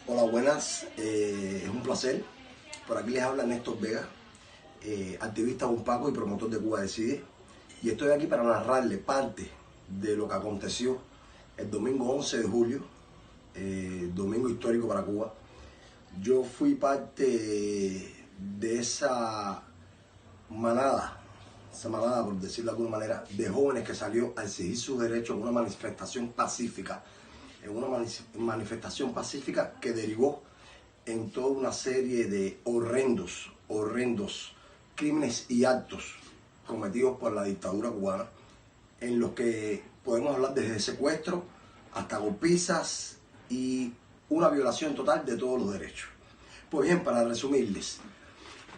Hola, buenas. Es un placer. Por aquí les habla Néstor Vega, activista de UNPACO y promotor de Cuba Decide. Y estoy aquí para narrarle parte de lo que aconteció el domingo 11 de julio, domingo histórico para Cuba. Yo fui parte de esa manada, por decirlo de alguna manera, de jóvenes que salió a exigir sus derechos en una manifestación pacífica. Que derivó en toda una serie de horrendos crímenes y actos cometidos por la dictadura cubana, en los que podemos hablar desde secuestro hasta golpizas y una violación total de todos los derechos. Pues bien, para resumirles,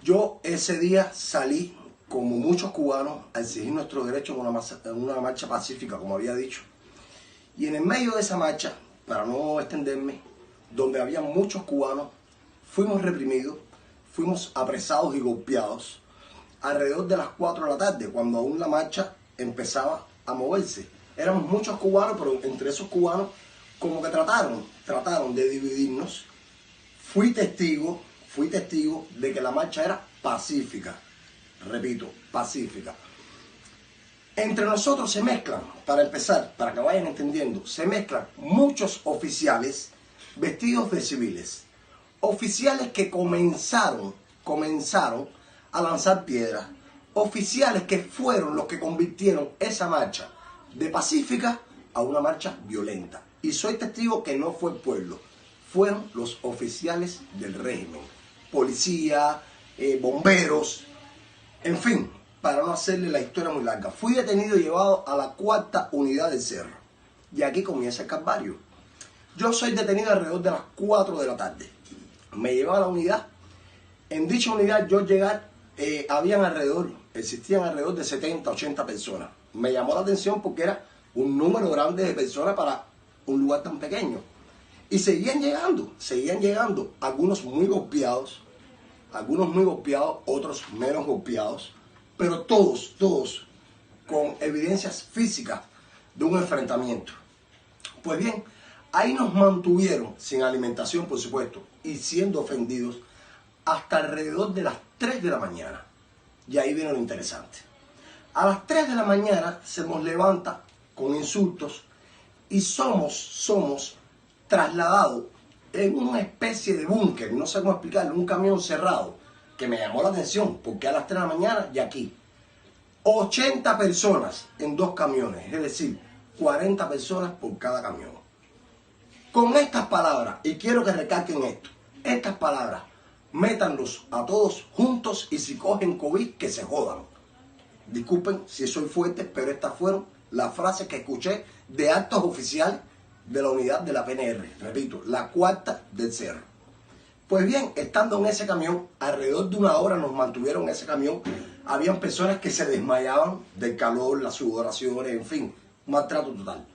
yo ese día salí, como muchos cubanos, a exigir nuestros derechos en una marcha pacífica, como había dicho. Y en el medio de esa marcha, para no extenderme, donde había muchos cubanos, fuimos reprimidos, fuimos apresados y golpeados alrededor de las 4 de la tarde, cuando aún la marcha empezaba a moverse. Éramos muchos cubanos, pero entre esos cubanos como que trataron de dividirnos. Fui testigo de que la marcha era pacífica. Repito, pacífica. Entre nosotros se mezclan, para empezar, para que vayan entendiendo, se mezclan muchos oficiales vestidos de civiles. Oficiales que comenzaron a lanzar piedras. Oficiales que fueron los que convirtieron esa marcha de pacífica a una marcha violenta. Y soy testigo que no fue el pueblo, fueron los oficiales del régimen. Policía, bomberos, en fin. Para no hacerle la historia muy larga, fui detenido y llevado a la 4ª unidad del Cerro. Y aquí comienza el calvario. Yo soy detenido alrededor de las 4 de la tarde. Me llevan a la unidad. En dicha unidad, yo llegar, existían alrededor de 70, 80 personas. Me llamó la atención porque era un número grande de personas para un lugar tan pequeño. Y seguían llegando, algunos muy golpeados, otros menos golpeados, pero todos con evidencias físicas de un enfrentamiento. Pues bien, ahí nos mantuvieron sin alimentación, por supuesto, y siendo ofendidos hasta alrededor de las 3 de la mañana. Y ahí viene lo interesante. A las 3 de la mañana se nos levanta con insultos y somos trasladados en una especie de búnker, no sé cómo explicarlo, un camión cerrado, que me llamó la atención, porque a las 3 de la mañana y aquí 80 personas en 2 camiones, es decir, 40 personas por cada camión. Con estas palabras, y quiero que recalquen esto, estas palabras, métanlos a todos juntos y si cogen COVID, que se jodan. Disculpen si soy fuerte, pero estas fueron las frases que escuché de altos oficiales de la unidad de la PNR, repito, la 4ª del Cerro. Pues bien, estando en ese camión, alrededor de 1 hora nos mantuvieron en ese camión. Habían personas que se desmayaban del calor, las sudoraciones, en fin, un maltrato total.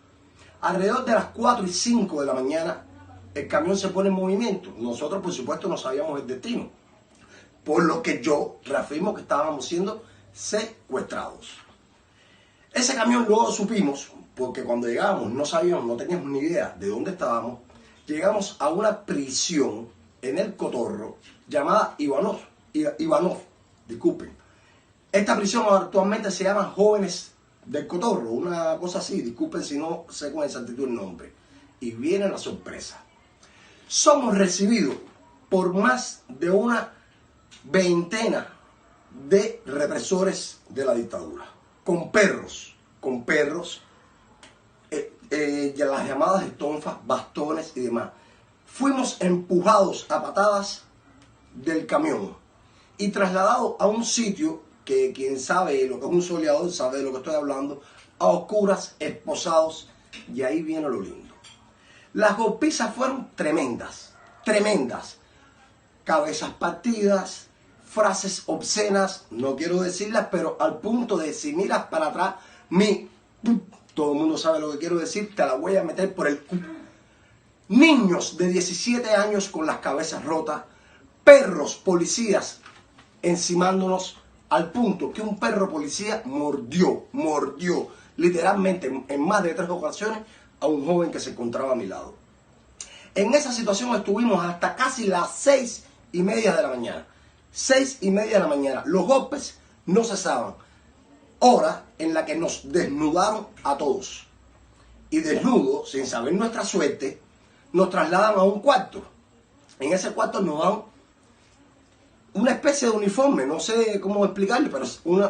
Alrededor de las 4 y 5 de la mañana, el camión se pone en movimiento. Nosotros, por supuesto, no sabíamos el destino, por lo que yo reafirmo que estábamos siendo secuestrados. Ese camión luego supimos, porque cuando llegamos no teníamos ni idea de dónde estábamos. Llegamos a una prisión en el Cotorro, llamada Ivanov, disculpen. Esta prisión actualmente se llama Jóvenes del Cotorro, una cosa así, disculpen si no sé con exactitud el nombre. Y viene la sorpresa. Somos recibidos por más de una veintena de represores de la dictadura, con perros, las llamadas estonfas, bastones y demás. Fuimos empujados a patadas del camión y trasladados a un sitio que quien sabe lo que es un soleador sabe de lo que estoy hablando, a oscuras, esposados, y ahí viene lo lindo. Las golpizas fueron tremendas, cabezas partidas, frases obscenas, no quiero decirlas, pero al punto de si miras para atrás, todo el mundo sabe lo que quiero decir, te la voy a meter por el niños de 17 años con las cabezas rotas, perros policías encimándonos, al punto que un perro policía mordió literalmente en más de 3 ocasiones a un joven que se encontraba a mi lado. En esa situación estuvimos hasta casi las 6:30 de la mañana. 6:30 de la mañana. Los golpes no cesaban. Hora en la que nos desnudaron a todos. Y desnudos, sin saber nuestra suerte, nos trasladan a un cuarto. En ese cuarto nos dan una especie de uniforme, no sé cómo explicarle, pero es un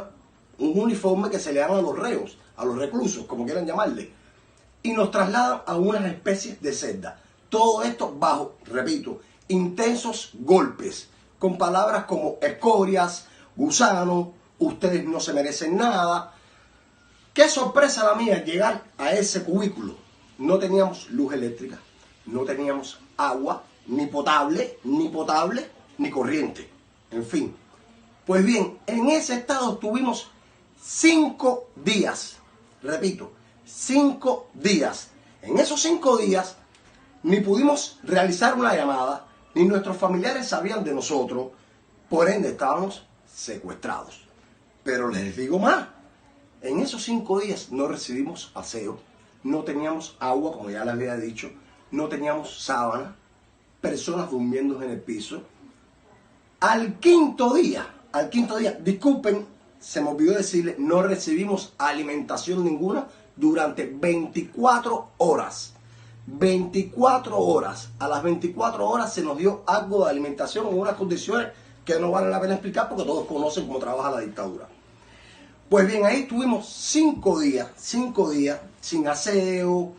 uniforme que se le dan a los reos, a los reclusos, como quieran llamarle. Y nos trasladan a unas especies de celda. Todo esto bajo, repito, intensos golpes, con palabras como escorias, gusano, ustedes no se merecen nada. Qué sorpresa la mía llegar a ese cubículo. No teníamos luz eléctrica, no teníamos agua, ni potable, ni corriente. En fin. Pues bien, en ese estado estuvimos 5 días. Repito, 5 días. En esos 5 días ni pudimos realizar una llamada, ni nuestros familiares sabían de nosotros. Por ende, estábamos secuestrados. Pero les digo más. En esos 5 días no recibimos aseo, no teníamos agua, como ya les había dicho, no teníamos sábana, personas durmiendo en el piso. Al quinto día, disculpen, se me olvidó decirle, no recibimos alimentación ninguna durante 24 horas. 24 horas. A las 24 horas se nos dio algo de alimentación en unas condiciones que no vale la pena explicar porque todos conocen cómo trabaja la dictadura. Pues bien, ahí estuvimos 5 días sin aseo,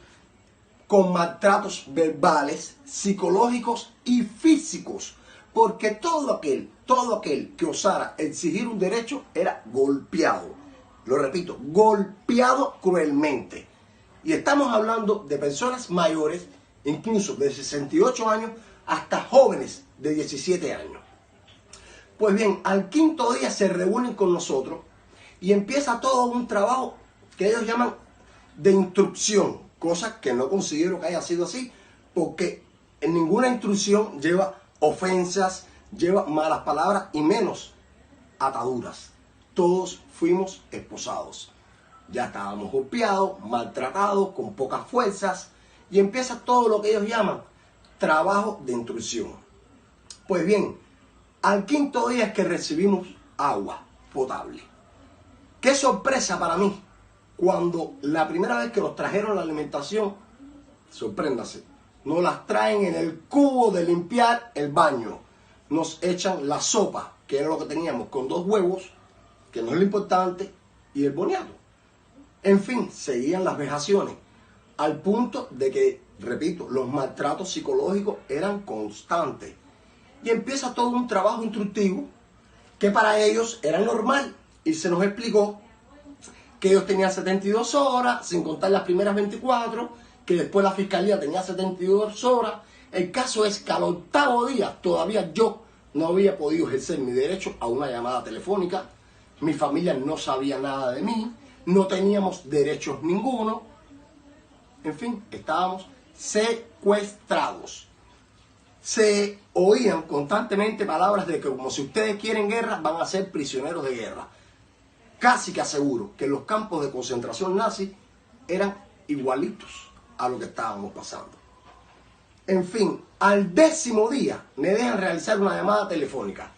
con maltratos verbales, psicológicos y físicos, porque todo aquel que osara exigir un derecho era golpeado. Lo repito, golpeado cruelmente. Y estamos hablando de personas mayores, incluso de 68 años, hasta jóvenes de 17 años. Pues bien, al quinto día se reúnen con nosotros y empieza todo un trabajo que ellos llaman de instrucción, cosa que no considero que haya sido así, porque en ninguna instrucción lleva ofensas, lleva malas palabras y menos ataduras. Todos fuimos esposados. Ya estábamos golpeados, maltratados, con pocas fuerzas, y empieza todo lo que ellos llaman trabajo de instrucción. Pues bien, al quinto día es que recibimos agua potable. Qué sorpresa para mí cuando la primera vez que nos trajeron la alimentación, sorpréndase, nos las traen en el cubo de limpiar el baño. Nos echan la sopa, que era lo que teníamos, con 2 huevos, que no es lo importante, y el boniato. En fin, seguían las vejaciones, al punto de que, repito, los maltratos psicológicos eran constantes. Y empieza todo un trabajo instructivo que para ellos era normal. Y se nos explicó que ellos tenían 72 horas, sin contar las primeras 24, que después la fiscalía tenía 72 horas. El caso es que al 8º día todavía yo no había podido ejercer mi derecho a una llamada telefónica. Mi familia no sabía nada de mí, no teníamos derechos ninguno. En fin, estábamos secuestrados. Se oían constantemente palabras de que como si ustedes quieren guerra, van a ser prisioneros de guerra. Casi que aseguro que los campos de concentración nazi eran igualitos a lo que estábamos pasando. En fin, al 10º día me dejan realizar una llamada telefónica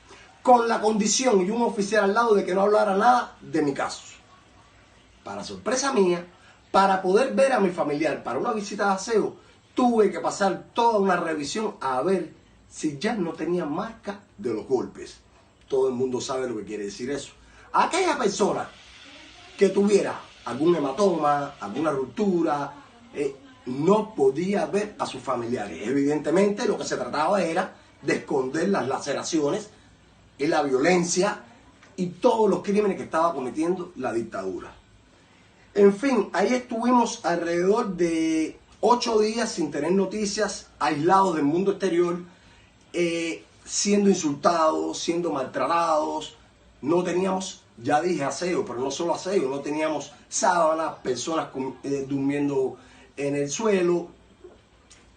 con la condición y un oficial al lado de que no hablara nada de mi caso. Para sorpresa mía, para poder ver a mi familiar para una visita de aseo, tuve que pasar toda una revisión a ver si ya no tenía marca de los golpes. Todo el mundo sabe lo que quiere decir eso. Aquella persona que tuviera algún hematoma, alguna ruptura, no podía ver a sus familiares. Evidentemente lo que se trataba era de esconder las laceraciones y la violencia y todos los crímenes que estaba cometiendo la dictadura. En fin, ahí estuvimos alrededor de 8 días sin tener noticias, aislados del mundo exterior, siendo insultados, siendo maltratados. No teníamos, ya dije, aseo, pero no solo aseo, no teníamos sábanas, personas durmiendo en el suelo.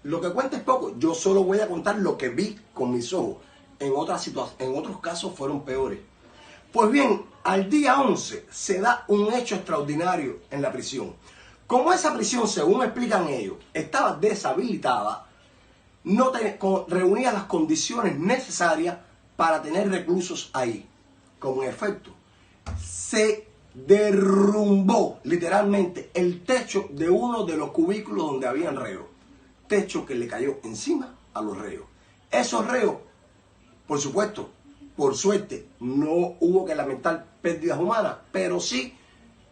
Lo que cuenta es poco, yo solo voy a contar lo que vi con mis ojos. En otros casos fueron peores. Pues bien, al día 11 se da un hecho extraordinario en la prisión. Como esa prisión, según explican ellos, estaba deshabilitada, reunía las condiciones necesarias para tener reclusos ahí. Como en efecto, se derrumbó literalmente el techo de uno de los cubículos donde habían reos. Techo que le cayó encima a los reos. Esos reos, por supuesto, por suerte, no hubo que lamentar pérdidas humanas, pero sí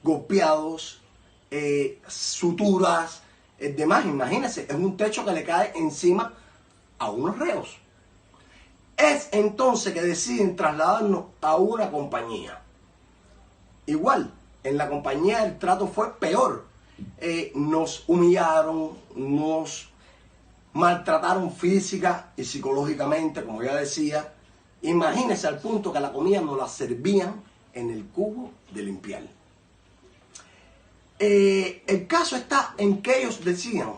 golpeados, suturas, demás. Imagínense, es un techo que le cae encima a unos reos. Es entonces que deciden trasladarnos a una compañía. Igual, en la compañía el trato fue peor. Nos humillaron, nos maltrataron física y psicológicamente, como ya decía. Imagínense al punto que la comida nos la servían en el cubo de limpiar. El caso está en que ellos decían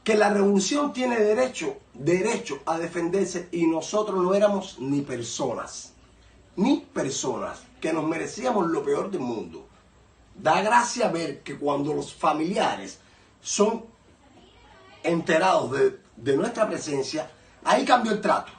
que la revolución tiene derecho a defenderse y nosotros no éramos ni personas, que nos merecíamos lo peor del mundo. Da gracia ver que cuando los familiares son enterados de nuestra presencia, ahí cambió el trato.